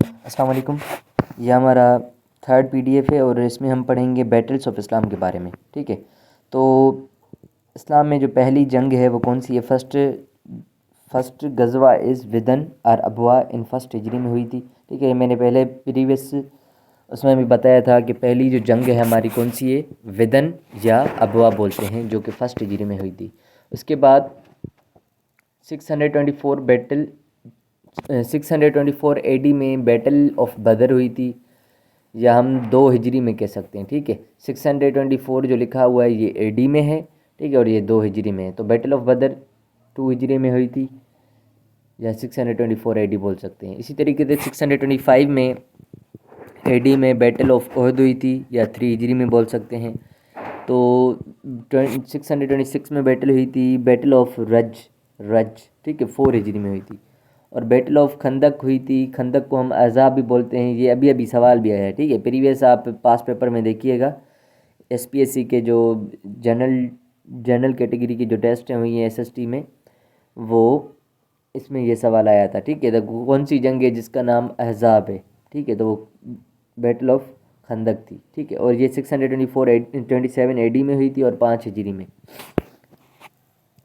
السلام علیکم. یہ ہمارا تھرڈ پی ڈی ایف ہے اور اس میں ہم پڑھیں گے بیٹلس آف اسلام کے بارے میں. ٹھیک ہے, تو اسلام میں جو پہلی جنگ ہے وہ کون سی ہے؟ فرسٹ غزوہ از ودن اور ابوا ان فرسٹ ہجری میں ہوئی تھی. ٹھیک ہے, میں نے پہلے پریویس اس میں بھی بتایا تھا کہ پہلی جو جنگ ہے ہماری کون سی ہے؟ ودن یا ابوا بولتے ہیں, جو کہ فرسٹ ہجری میں ہوئی تھی. اس کے بعد 624 اے ڈی میں بیٹل آف بدر ہوئی تھی, یا ہم 2 ہجری میں کہہ سکتے ہیں. ٹھیک ہے, 624 جو لکھا ہوا ہے یہ اے ڈی میں ہے. ٹھیک ہے, اور یہ 2 ہجری میں ہے, تو بیٹل آف بدر 2 ہجری میں ہوئی تھی, یا 624 اے ڈی بول سکتے ہیں. اسی طریقے سے 625 میں اے ڈی میں بیٹل آف احد ہوئی تھی, یا 3 ہجری میں بول سکتے ہیں. تو 626 میں بیٹل ہوئی تھی بیٹل آف رج. ٹھیک ہے, 4 ہجری میں ہوئی تھی. اور بیٹل آف خندق ہوئی تھی, خندق کو ہم احزاب بھی بولتے ہیں. یہ ابھی سوال بھی آیا ہے. ٹھیک ہے, پریویس آپ پاس پیپر میں دیکھیے گا, ایس پی ایس سی کے جو جنرل کیٹیگری کی جو ٹیسٹ ہیں ہوئی ہیں ایس ایس ٹی میں, وہ اس میں یہ سوال آیا تھا. ٹھیک ہے, تو کون سی جنگ ہے جس کا نام احزاب ہے؟ ٹھیک ہے, تو وہ بیٹل آف خندق تھی. ٹھیک ہے, اور یہ 627 اے ڈی میں ہوئی تھی اور 5 ہجری میں.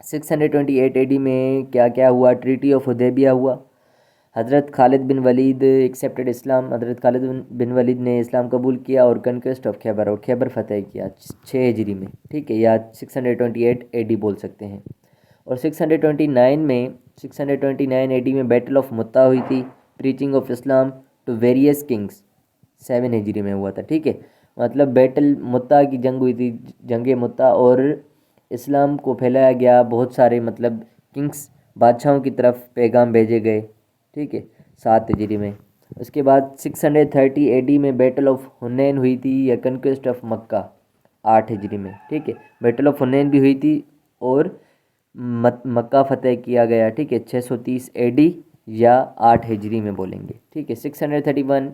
628 اے ڈی میں کیا کیا ہوا؟ ٹریٹی آف حدیبیہ ہوا. حضرت خالد بن ولید ایکسیپٹڈ اسلام. حضرت خالد بن ولید نے اسلام قبول کیا اور کنکویسٹ آف خیبر, اور خیبر فتح کیا 6 ہجری میں. ٹھیک ہے, یا 628 اے ڈی بول سکتے ہیں. اور 629 اے ڈی میں بیٹل آف متا ہوئی تھی, پریچنگ آف اسلام ٹو ویریس کنگز 7 ہجری میں ہوا تھا. ٹھیک ہے, مطلب بیٹل متا کی جنگ ہوئی تھی, جنگ متا, اور اسلام کو پھیلایا گیا. بہت سارے مطلب کنگس بادشاہوں کی طرف پیغام بھیجے گئے. ٹھیک ہے, 7 ہجری میں. اس کے بعد 630 اے ڈی میں بیٹل آف حنین ہوئی تھی, یا کنکویسٹ آف مکہ 8 ہجری میں. ٹھیک ہے, بیٹل آف حنین بھی ہوئی تھی اور مکہ فتح کیا گیا. ٹھیک ہے, 630 اے ڈی یا 8 ہجری میں بولیں گے. ٹھیک ہے, 631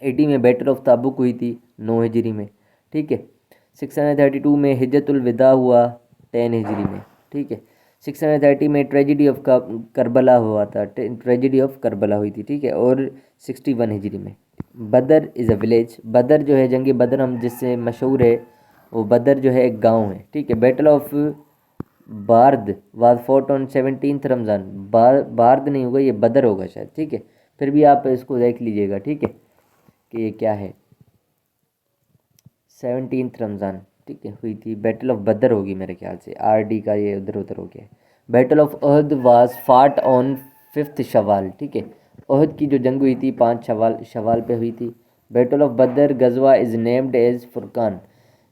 اے ڈی میں بیٹل آف تابوک ہوئی تھی 9 ہجری میں. ٹھیک ہے, 632 میں حجت الوداع ہوا 10 ہجری میں. ٹھیک ہے, 630 میں ٹریجڈی آف کربلا ہوا تھا, ٹریجڈی آف کربلا ہوئی تھی. ٹھیک ہے, اور 61 ہجری میں. بدر از اے ولیج. بدر جو ہے, جنگ بدر ہم جس سے مشہور ہے, وہ بدر جو ہے ایک گاؤں ہے. ٹھیک ہے, بیٹل آف بارد واز فوٹ آن 17 رمضان. بارد نہیں ہوگا, یہ بدر ہوگا شاید. ٹھیک ہے, پھر بھی آپ اس کو دیکھ لیجئے گا. ٹھیک ہے, کہ یہ کیا ہے, 17 رمضان. ٹھیک ہے, ہوئی تھی. بیٹل آف بدر ہوگی میرے خیال سے, آر ڈی کا یہ ادھر ادھر ہو گیا. Battle of Uhud was fought on 5 Shawwal. ٹھیک ہے, احد کی جو جنگ ہوئی تھی 5 شوال پہ ہوئی تھی. بیٹل آف بدر غزوہ از نیمڈ ایز فرقان.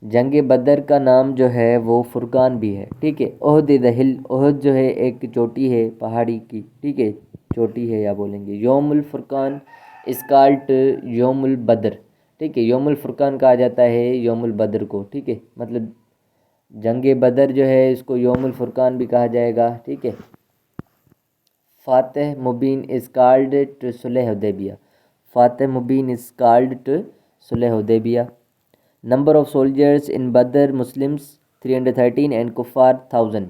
جنگ بدر کا نام جو ہے وہ فرقان بھی ہے. ٹھیک ہے, احد از اے ہل. احد جو ہے ایک چوٹی ہے پہاڑی کی. ٹھیک ہے, چوٹی ہے یا بولیں گے. یوم الفرقان از کالڈ یوم البدر. ٹھیک ہے, یوم الفرقان کہا جاتا ہے یوم البدر کو. ٹھیک ہے, مطلب جنگ بدر جو ہے اس کو یوم الفرقان بھی کہا جائے گا. ٹھیک ہے, فاتح مبین از کالڈ ٹو صلح حدیبیہ. فاتح مبین از called to Sulh Hudaybiyyah. Number of soldiers in Badr Muslims 313 and کفار 1000.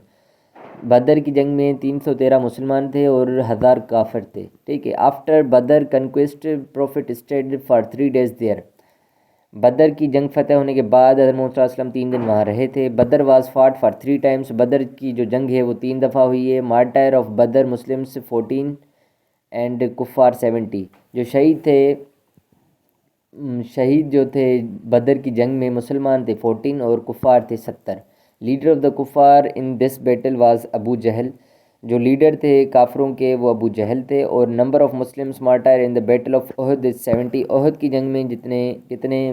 بدر کی جنگ میں 313 مسلمان تھے اور 1000 کافر تھے. ٹھیک ہے, after Badr conquest prophet stayed for 3 days there. Badr کی جنگ فتح ہونے کے بعد حضرت محمد صلی اللہ علیہ وسلم 3 دن وہاں رہے تھے. بدر واز فاٹ فار 3 times. بدر کی جو جنگ ہے وہ 3 دفعہ ہوئی ہے. مارٹائر آف بدر مسلمس 14 اینڈ کفار 70. جو شہید جو تھے بدر کی جنگ میں مسلمان تھے 14 اور کفار تھے 70. لیڈر آف دا کفار ان دس بیٹل واز ابو جہل. جو لیڈر تھے کافروں کے وہ ابو جہل تھے. اور number of Muslims martyr in the battle of Uhud 70. Uhud کی جنگ میں کتنے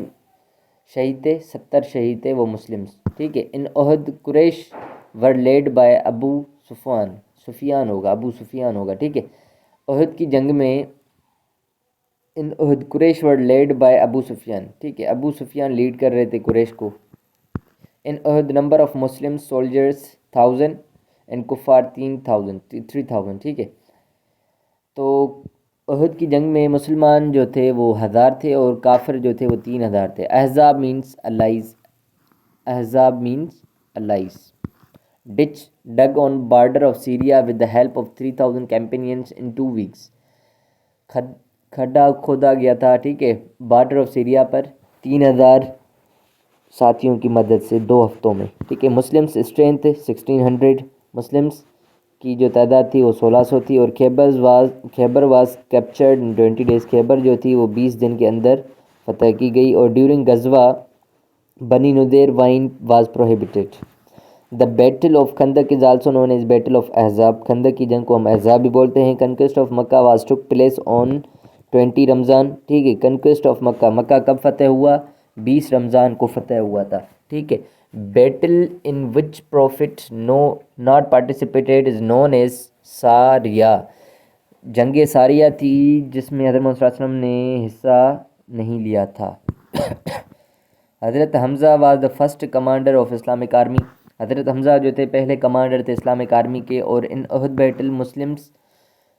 شہید تھے؟ 70 شہید تھے وہ مسلمس. ٹھیک ہے, ان احد قریش ور لیڈ بائی ابو سفیان ہوگا. ٹھیک ہے, احد کی جنگ میں ان احد قریش ور لیڈ بائی ابو سفیان. ٹھیک ہے, ابو سفیان لیڈ کر رہے تھے قریش کو. In Uhud number of Muslim soldiers 1000 and کفار 3000. ٹھیک ہے, تو احد کی جنگ میں مسلمان جو تھے وہ 1000 تھے اور کافر جو تھے وہ 3000 تھے. احزاب means allies. Ditch dug on border of Syria with the help of 3000 companions in 2 weeks. کھڈا کھودا گیا تھا، ٹھیک ہے، بارڈر آف سیریا پر 3000 ساتھیوں کی مدد سے 2 ہفتوں میں، ٹھیک ہے۔ مسلمس اسٹرینتھ 1600، مسلمس کی جو تعداد تھی وہ 1600 تھی، اور خیبر واز کیپچرڈ ان 20 days، خیبر جو تھی وہ 20 دن کے اندر فتح کی گئی، اور ڈیورنگ غزوہ Bani Nadir wine was prohibited. The battle of Khandaq is also known as battle of Ahzab, Khandaq کی جنگ کو ہم احزاب بھی بولتے ہیں۔ Conquest of Mecca was took place on 20 Ramzan, ٹھیک ہے۔ کنکویسٹ آف مکہ، مکہ کب فتح ہوا؟ 20 رمضان کو فتح ہوا تھا، ٹھیک ہے۔ Battle in which prophet not participated is known as ساریہ، جنگ ساریہ تھی جس میں حضرت محمد صلی اللہ علیہ وسلم نے حصہ نہیں لیا تھا۔ حضرت Hamza was the first commander of Islamic army, حضرت حمزہ جو تھے پہلے کمانڈر تھے اسلامک آرمی کے، اور in Uhud battle Muslims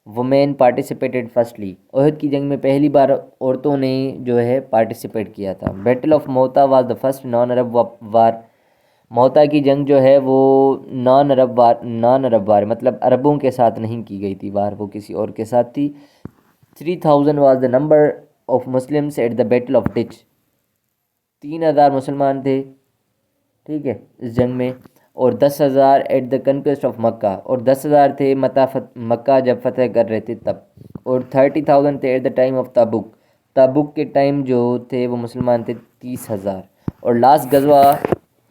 women participated firstly, Uhud کی جنگ میں پہلی بار عورتوں نے جو ہے پارٹیسپیٹ کیا تھا۔ Battle of Mutah was the first non Arab war, Mutah کی جنگ جو ہے وہ نان عرب وار مطلب عربوں کے ساتھ نہیں کی گئی تھی وار، وہ کسی اور کے ساتھ تھی۔ 3000 was the number of Muslims at the battle of ditch, 3000 مسلمان تھے، ٹھیک ہے، اس جنگ میں، اور 10,000 ایٹ دا کنکویسٹ آف مکہ، اور 10,000 تھے مکہ جب فتح کر رہے تھے تب، اور 30,000 تھے ایٹ دا ٹائم آف تابوک، تابوک کے ٹائم جو تھے وہ مسلمان تھے 30,000۔ اور لاسٹ غزوہ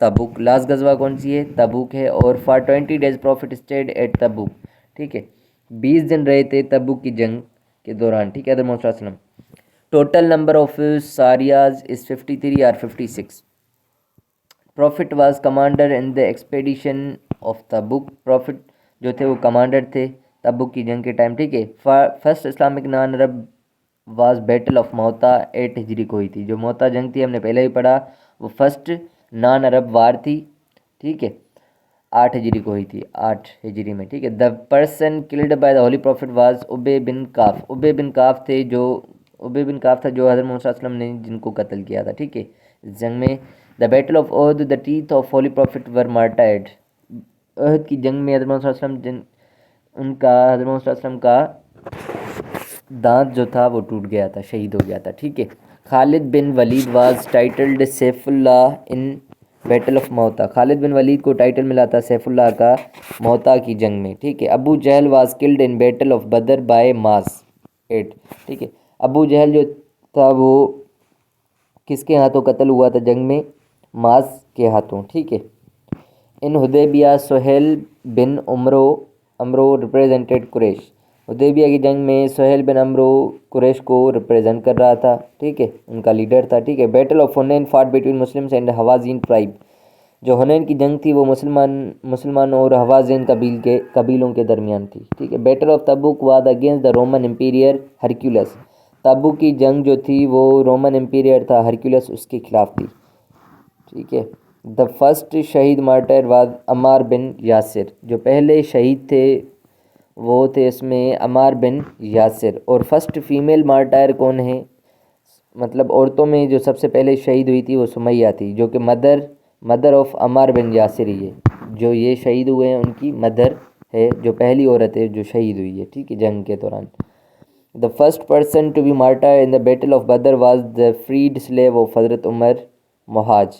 تابوک، لاسٹ غزوہ کون سی ہے؟ تابوک ہے، اور for 20 days prophet stayed at Tabuk, ٹھیک ہے، 20 دن رہے تھے تابوک کی جنگ کے دوران، ٹھیک ہے، حضرت محمد صلی اللہ علیہ وسلم۔ ٹوٹل نمبر آف ساریاز از 53 اور 56۔ Prophet was commander in the expedition of Tabuk, prophet جو تھے وہ کمانڈر تھے تبوک کی جنگ کے ٹائم، ٹھیک ہے۔ First Islamic non Arab was battle of Mutah 8 ہجری کو ہوئی تھی، جو موتا جنگ تھی ہم نے پہلے ہی پڑھا، وہ فرسٹ نان عرب وار تھی، ٹھیک ہے، 8 ہجری کو ہوئی تھی، 8 ہجری میں، ٹھیک ہے۔ The person killed by the holy prophet was ابے بن کاف، ابے بن کاف تھے جو ابے بن کاف تھا جو حضرت محمد صلی اللہ علیہ وسلم نے جن کو قتل کیا تھا، ٹھیک ہے، اس جنگ میں۔ The battle of Uhud, the teeth of holy prophet were martyred, Uhud کی جنگ میں حضرت محمد صلی اللہ علیہ وسلم ان کا حضرت محمد صلی اللہ علیہ وسلم کا دانت جو تھا وہ ٹوٹ گیا تھا، شہید ہو گیا تھا، ٹھیک ہے۔ Khalid bin Walid was titled Saif Allah in battle of Mutah, Khalid bin ولید کو ٹائٹل ملا تھا سیف اللہ کا موتا کی جنگ میں، ٹھیک ہے۔ Abu Jahl was killed in battle of Badr by ماس 8، ٹھیک ہے۔ ابو جہل جو تھا وہ کس کے ہاتھوں قتل ہوا تھا جنگ میں؟ ماس کے ہاتھوں، ٹھیک ہے۔ ان حدیبیہ سہیل بن امرو ریپریزنٹیڈ قریش، حدیبیہ کی جنگ میں سہیل بن امرو قریش کو ریپریزنٹ کر رہا تھا، ٹھیک ہے، ان کا لیڈر تھا، ٹھیک ہے۔ Battle of Hunain fought between Muslims and Hawazin tribe, جو حنین کی جنگ تھی وہ مسلمانوں اور حوازین قبیلوں کے درمیان تھی، ٹھیک ہے۔ Battle of Tabuk was against the Roman emperor Heraclius, Tabuk کی جنگ جو تھی وہ رومن امپیریئر تھا ہرکیولس، اس کے خلاف تھی، ٹھیک ہے۔ دا فرسٹ شہید مارٹر واز عمار بن یاسر، جو پہلے شہید تھے وہ تھے اس میں عمار بن یاسر، اور فرسٹ فیمیل مارٹر کون ہے؟ مطلب عورتوں میں جو سب سے پہلے شہید ہوئی تھی وہ سمیہ تھی، جو کہ مدر آف عمار بن یاسر ہی ہے، جو یہ شہید ہوئے ہیں ان کی مدر ہے، جو پہلی عورت ہے جو شہید ہوئی ہے، ٹھیک ہے، جنگ کے دوران۔ The first person to be martyred in the Battle of Badr was the freed slave of حضرت عمر محاج،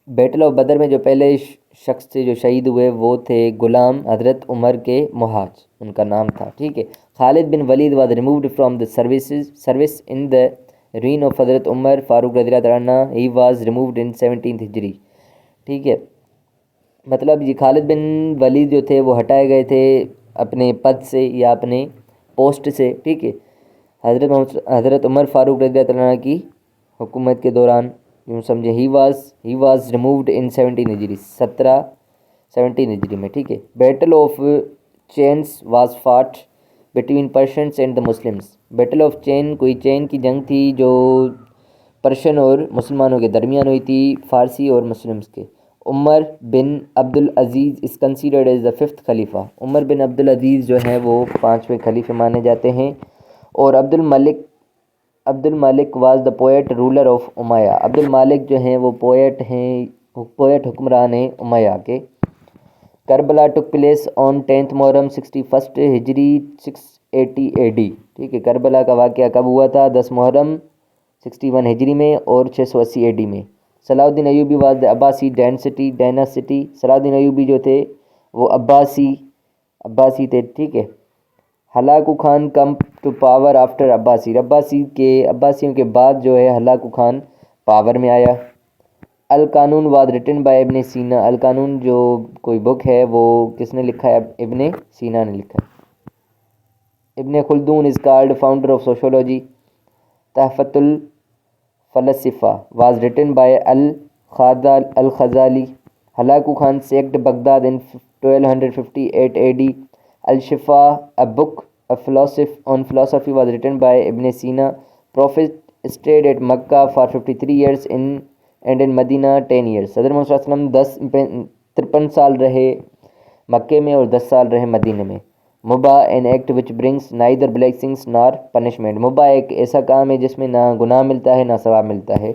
بیٹل آف بدر میں جو پہلے شخص تھے جو شہید ہوئے وہ تھے غلام حضرت عمر کے محاج، ان کا نام تھا، ٹھیک ہے۔ Khalid bin Walid was removed from the service in the reign of حضرت عمر فاروق رضی اللہ عنہ، he was removed in 17th ہجری، ٹھیک ہے۔ مطلب یہ خالد بن ولید جو تھے وہ ہٹائے گئے تھے اپنے پد سے یا اپنے پوسٹ سے، ٹھیک ہے، حضرت عمر فاروق رضی اللہ عنہ کی حکومت کے دوران، یوں سمجھے، ہی واز ریمووڈ ان 17 ہجری، 17 ہجری میں، ٹھیک ہے۔ Battle of chains was fought between Persians and the Muslims, battle of chain کوئی چین کی جنگ تھی جو پرشین اور مسلمانوں کے درمیان ہوئی تھی، فارسی اور مسلمس کے۔ عمر بن عبد العزیز is considered as the 5th خلیفہ، عمر بن عبد العزیز جو ہیں وہ 5ویں خلیفہ مانے جاتے ہیں۔ اور Abd al Malik was the poet ruler of Umayya, Abd al Malik جو ہیں وہ پوئٹ حکمران ہیں امیہ کے۔ کربلا ٹک پلیس آن 10th محرم 61 ہجری 680 AD، ٹھیک ہے. کربلا کا واقعہ کب ہوا تھا؟ 10 محرم 61 ہجری میں اور 680 AD میں. Salahuddin Ayyubi was the Abbasi dynasty. Salahuddin Ayubi جو تھے وہ عباسی تھے. ٹھیک ہے. Halaku Khan come to power after عباسیوں کے بعد جو ہے ہلاکو خان پاور میں آیا. القانون واز ریٹن بائی ابن سینا. القانون جو کوئی بک ہے وہ کس نے لکھا ہے؟ ابن سینا نے لکھا ہے. Ibn Khaldun is called founder of sociology. Tuhfat al Falasifa was written by al Ghazali. Halaku Khan sacked Baghdad in 1258 AD. Al Shifa a book on philosophy was written by Ibn Sina. Prophet stayed at Makkah for 53 years and in Medina 10 years. صدر محمد صلی اللہ علیہ وسلم 53 سال رہے مکے میں اور 10 سال رہے مدینہ میں. مباح an act which brings neither blessings nor punishment. مباح ایک ایسا کام ہے جس میں نہ گناہ ملتا ہے نہ ثواب ملتا ہے.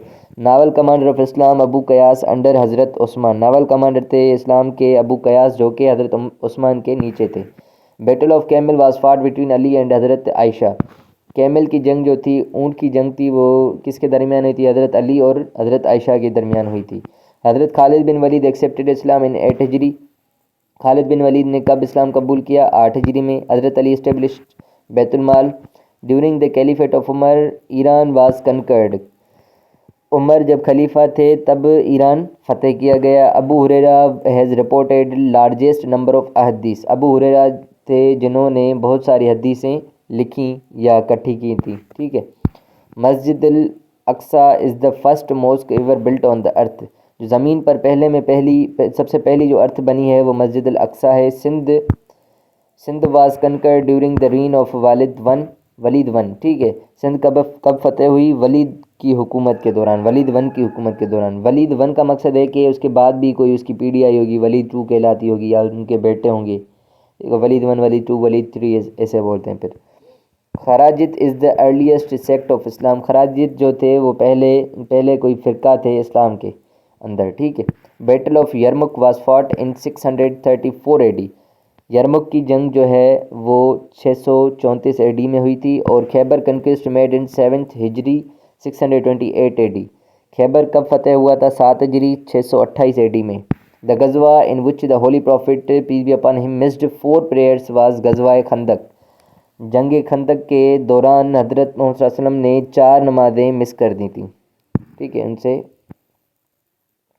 ناول کمانڈر آف اسلام ابو قیاس انڈر حضرت عثمان. ناول کمانڈر تھے اسلام کے ابو قیاس جو کہ حضرت عثمان کے نیچے تھے. Battle of camel was fought between Ali and حضرت عائشہ. کیمل کی جنگ جو تھی، اونٹ کی جنگ تھی، وہ کس کے درمیان ہوئی تھی؟ حضرت علی اور حضرت عائشہ کے درمیان ہوئی تھی. حضرت خالد بن ولید ایکسیپٹڈ اسلام ان 8 ہجری. خالد بن ولید نے کب اسلام قبول کیا؟ 8 ہجری میں. حضرت علی established Bait al Mal. During the caliphate of Umar Iran was conquered. Umar جب خلیفہ تھے تب ایران فتح کیا گیا. Abu Huraira has reported largest number of احادیث. ابو ہریرہ تھے جنہوں نے بہت ساری حدیثیں لکھی یا اکٹھی کی تھیں. ٹھیک ہے. Masjid al Aqsa is the first mosque ever built on the earth. جو زمین پر سب سے پہلی جو ارتھ بنی ہے وہ مسجد الاقصیٰ ہے. Sindh was conquered during the reign of Walid one. ٹھیک ہے. سندھ کب فتح ہوئی؟ ولید کی حکومت کے دوران، ولید ون کی حکومت کے دوران. ولید ون کا مقصد ہے کہ اس کے بعد بھی کوئی اس کی پیڑھی آئی ہوگی، ولید ٹو کہلاتی ہوگی، یا ان کے بیٹے ہوں گے. Walid one, Walid two, Walid three ایسے بولتے ہیں. پھر Kharijat is the earliest sect of Islam. Kharijat جو تھے وہ پہلے کوئی فرقہ تھے اسلام کے اندر. ٹھیک ہے. Battle of Yarmuk was fought in 634 AD. Yarmuk کی جنگ جو ہے وہ 634 AD میں ہوئی تھی. اور خیبر کنکویسٹ میڈ ان 7th ہجری 628 AD. خیبر کب فتح ہوا تھا؟ 7 ہجری 628 AD میں. دا غزوہ in which the holy prophet peace be upon him missed 4 prayers was غزوہ خندق. جنگ خندق کے دوران حضرت محمد صلی اللہ علیہ وسلم نے 4 نمازیں مس کر دی تھیں. ٹھیک ہے.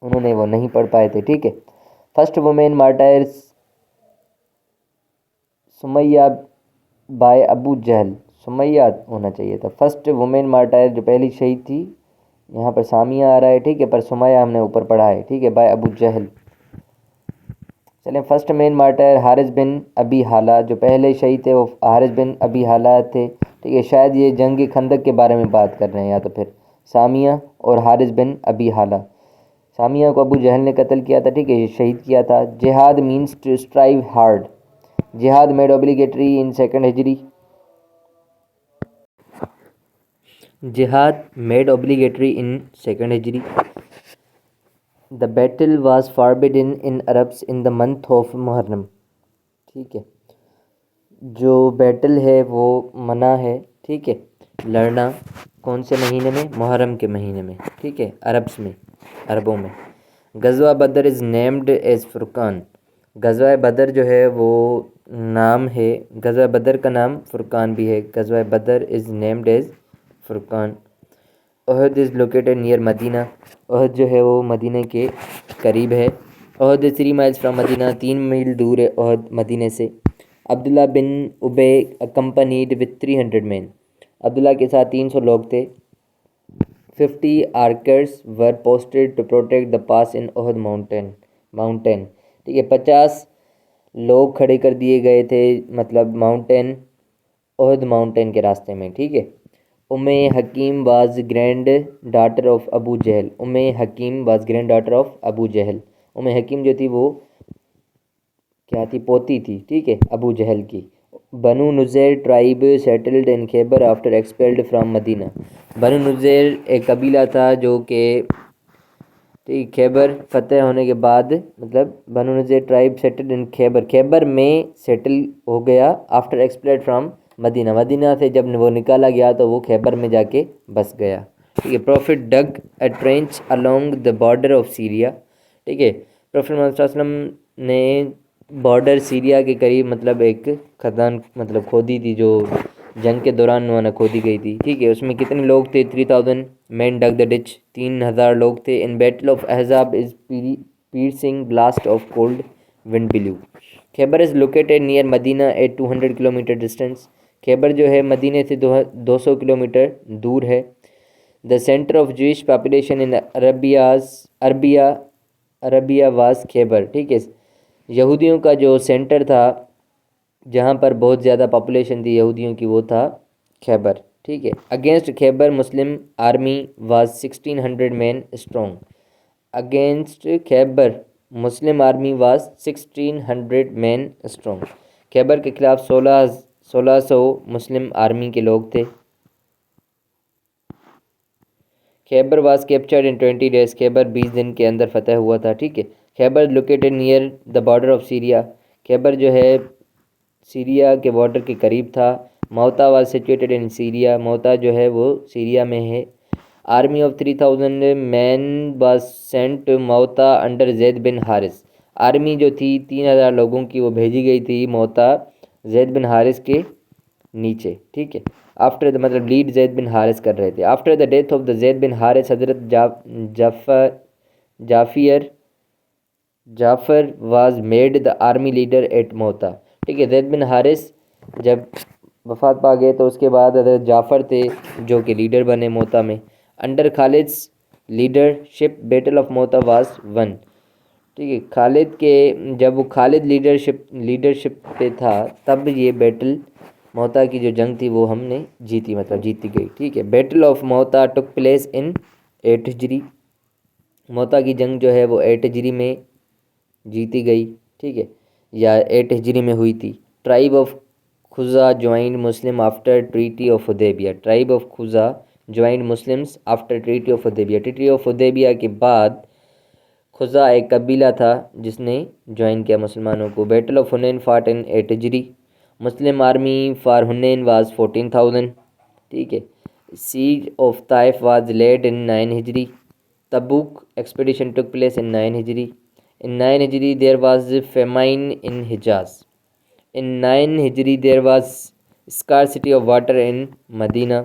انہوں نے وہ نہیں پڑھ پائے تھے. ٹھیک ہے. فرسٹ وومین مارٹائرز سمیہ بائے ابو جہل. سمیہ ہونا چاہیے تھا. فرسٹ وومین مارٹائر جو پہلی شہید تھی، یہاں پر سامیہ آ رہا ہے. ٹھیک ہے. پر سمیہ ہم نے اوپر پڑھا ہے. ٹھیک ہے. بائے ابو جہل. چلیں. فرسٹ مین مارٹائر حارث بن ابی حالہ. جو پہلے شہید تھے وہ حارث بن ابی حالہ تھے. ٹھیک ہے. شاید یہ جنگ خندق کے بارے میں بات کر رہے ہیں، یا تو پھر سامیہ اور حارث بن ابی حالہ. سامیہ کو ابو جہل نے قتل کیا تھا. ٹھیک ہے. یہ شہید کیا تھا. جہاد مینس ٹو اسٹرائیو ہارڈ. جہاد میڈ اوبلیگیٹری ان 2nd ہجری. جہاد میڈ اوبلیگیٹری ان 2nd ہجری. The battle was forbidden in Arabs in the month of محرم. ٹھیک ہے. جو بیٹل ہے وہ منع ہے. ٹھیک ہے. لڑنا کون سے مہینے میں؟ محرم کے مہینے میں. ٹھیک ہے. عربوں میں. غزوہ بدر از نیمڈ ایز فرقان. غزوہ بدر جو ہے وہ نام ہے، غزوہ بدر کا نام فرقان بھی ہے. غزوہ Badr is named as Furqan. Uhud is located near Medina. Uhud جو ہے وہ مدینہ کے قریب ہے. احد 3 miles فرام مدینہ. 3 میل دور ہے احد مدینہ سے. عبداللہ بن ابے اکمپنیڈ وتھ 300 men. عبداللہ کے ساتھ 300 لوگ تھے. 50 archers were posted to protect the pass in Uhud mountain. ٹھیک ہے. 50 لوگ کھڑے کر دیے گئے تھے، مطلب احد ماؤنٹین کے راستے میں. ٹھیک ہے. ام حکیم واز گرینڈ ڈاٹر آف ابو جہل. ام حکیم واز گرینڈ ڈاٹر آف ابو جہل. ام حکیم جو تھی وہ کیا تھی؟ پوتی تھی. ٹھیک ہے. ابو جہل کی. Banu Nadir tribe settled in Khaibar after expelled from Medina. Banu Nadir ایک قبیلہ تھا جو کہ خیبر فتح ہونے کے بعد، مطلب بنو نذیر ٹرائب سیٹلڈ ان خیبر میں سیٹل ہو گیا آفٹر ایکسپیلڈ فرام مدینہ سے جب وہ نکالا گیا تو وہ خیبر میں جا کے بس گیا، ٹھیک ہے۔ Prophet dug a trench along the border of Syria, ٹھیک ہے۔ پروفٹ محمد صلی اللہ علیہ وسلم نے بارڈر سیریا کے قریب مطلب ایک کھدان مطلب کھودی تھی، جو جنگ کے دوران انہوں نے کھودی گئی تھی، ٹھیک ہے۔ اس میں کتنے لوگ تھے؟ 3000 مین ڈگ دا ڈچ، 3000 لوگ تھے۔ ان battle of Ahzab is piercing blast of cold wind blew. Khaibar is located near Medina at 200 kilometre distance, Khaibar جو ہے مدینہ سے 200 کلومیٹر دور ہے۔ The centre of Jewish population in Arabia was Khaibar, ٹھیک ہے۔ یہودیوں کا جو سینٹر تھا جہاں پر بہت زیادہ پاپولیشن تھی یہودیوں کی، وہ تھا خیبر، ٹھیک ہے۔ Against Khaibar Muslim army was 1600 men strong, against Khaibar Muslim army was 1600 men strong, Khaibar کے خلاف 1600 مسلم آرمی کے لوگ تھے۔ Khaibar was captured in 20 days، Khaibar 20 دن کے اندر فتح ہوا تھا، ٹھیک ہے۔ Khaibar located near the border of Syria, Khaibar جو ہے سیریا کے بارڈر کے قریب تھا۔ موتا واز سچویٹڈ ان سیریا، موتا جو ہے وہ سیریا میں ہے۔ Army of 3000 men was sent to Mutah under Zaid bin Haris, army جو تھی 3000 لوگوں کی وہ بھیجی گئی تھی موتا زید بن حارث کے نیچے، ٹھیک ہے۔ آفٹر مطلب لیڈ زید بن حارث کر رہے تھے۔ After the death of the Zaid bin Haris, حضرت Jafar was made the army leader at Mutah, ٹھیک ہے۔ زید بن حارث جب وفات پا گئے تو اس کے بعد حضرت جعفر تھے جو کہ لیڈر بنے موتا میں۔ Under Khalid's leadership battle of Mutah was won, ٹھیک ہے۔ خالد کے جب وہ خالد لیڈرشپ پہ تھا تب یہ بیٹل موتا کی جو جنگ تھی وہ ہم نے جیتی، مطلب جیتی گئی، ٹھیک ہے۔ بیٹل آف موتا ٹک پلیس ان 8 ہجری، موتا کی جنگ جو ہے وہ 8 ہجری میں جیتی گئی، ٹھیک ہے، یا 8 ہجری میں ہوئی تھی۔ Tribe of Khuza joined Muslim after treaty of Hudaibiya, tribe of Khuza joined Muslims after treaty of Hudaibiya, treaty of Hudaibiya کے بعد خزا ایک قبیلہ تھا جس نے جوائن کیا مسلمانوں کو۔ بیٹل آف حنین فاٹ ان 8 ہجری، مسلم آرمی فار حنین واز 14,000، ٹھیک ہے۔ سیج of Taif was lead in 9 ہجری، تبوک ایکسپیڈیشن ٹک پلیس ان 9 ہجری۔ In 9 Hijri there was a famine in Hijaz. In 9 Hijri there was scarcity of water in Medina.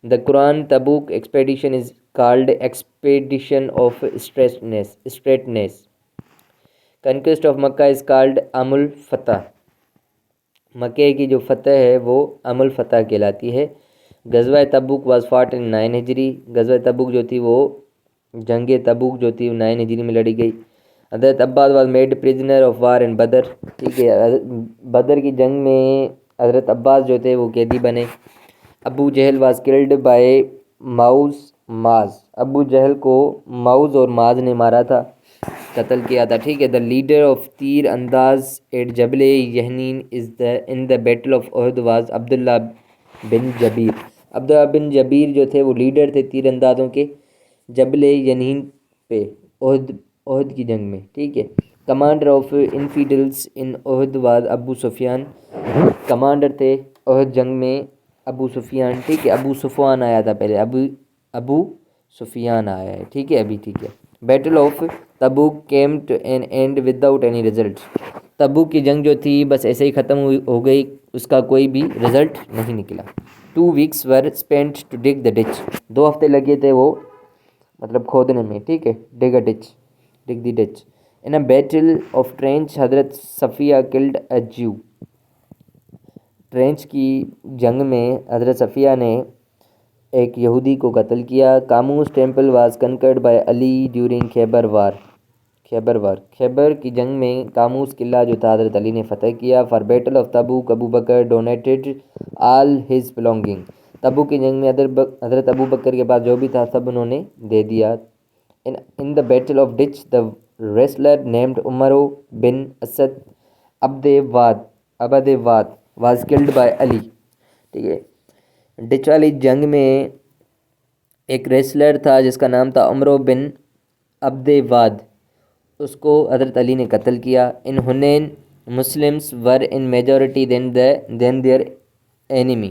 The Quran Tabuk expedition is called expedition of straightness. Conquest of Makkah is called Amul Fatah. مکے کی جو فتح ہے وہ ام الفتح کہلاتی ہے۔ غزوہ تبوک was fought ان 9 ہجری، غزوہ تبوک جو تھی وہ جنگ تبوک جو تھی 9 ہجری میں لڑی گئی۔ حضرت Abbas was made prisoner of war in Badr, ٹھیک ہے، بدر کی جنگ میں حضرت عباس جو تھے وہ قیدی بنے۔ ابو جہل واز کلڈ بائی ماز، ابو جہل کو ماؤز اور ماز نے مارا تھا، قتل کیا تھا، ٹھیک ہے۔ دا لیڈر آف تیر انداز at Jabal Yahnin in the battle of Uhud was Abdullah bin Jubair, Abdullah bin Jubair جو تھے وہ لیڈر تھے تیر اندازوں کے جبل یحنین پہ احد کی جنگ میں، ٹھیک ہے۔ Commander of infidels in Uhud was Abu Sufyan, commander تھے احد جنگ میں ابو سفیان، ٹھیک ہے۔ ابو سفیان آیا تھا پہلے، ابو سفیان آیا ہے، ٹھیک ہے ابھی، ٹھیک ہے۔ Battle of Tabuk came to an end without any result, Tabuk کی جنگ جو تھی بس ایسے ہی ختم ہو گئی، اس کا کوئی بھی رزلٹ نہیں نکلا۔ 2 weeks were spent to dig the ditch، 2 ہفتے لگے تھے وہ مطلب کھودنے میں، ٹھیک ہے، dig a ditch, dig the ditch. In a battle of trench حضرت Safia killed a Jew, trench کی جنگ میں حضرت صفیہ نے ایک یہودی کو قتل کیا۔ Qamus temple was conquered by Ali during Khaibar war, Khaibar کی جنگ میں کاموس قلعہ جو تھا حضرت علی نے فتح کیا۔ For battle of Tabuk Abu Bakr donated all his belonging, Tabuk کی جنگ میں حضرت ابو بکر کے پاس جو بھی تھا سب انہوں نے دے دیا۔ In the battle of ditch the wrestler named Amr bin Asad Abd Wad was killed by علی، ٹھیک ہے۔ ڈچ والی جنگ میں ایک ریسلر تھا جس کا نام تھا عمرو بن عبد واد، اس کو حضرت علی نے قتل کیا۔ In Hunain Muslims were in majority then their enemy.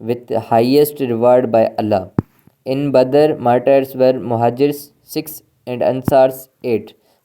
with highest reward by Allah. In Badr, martyrs were Muhajirs 6 and Ansars 8.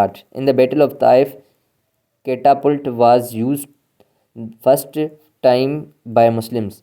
8. In the battle of Taif, catapult was used first time by Muslims.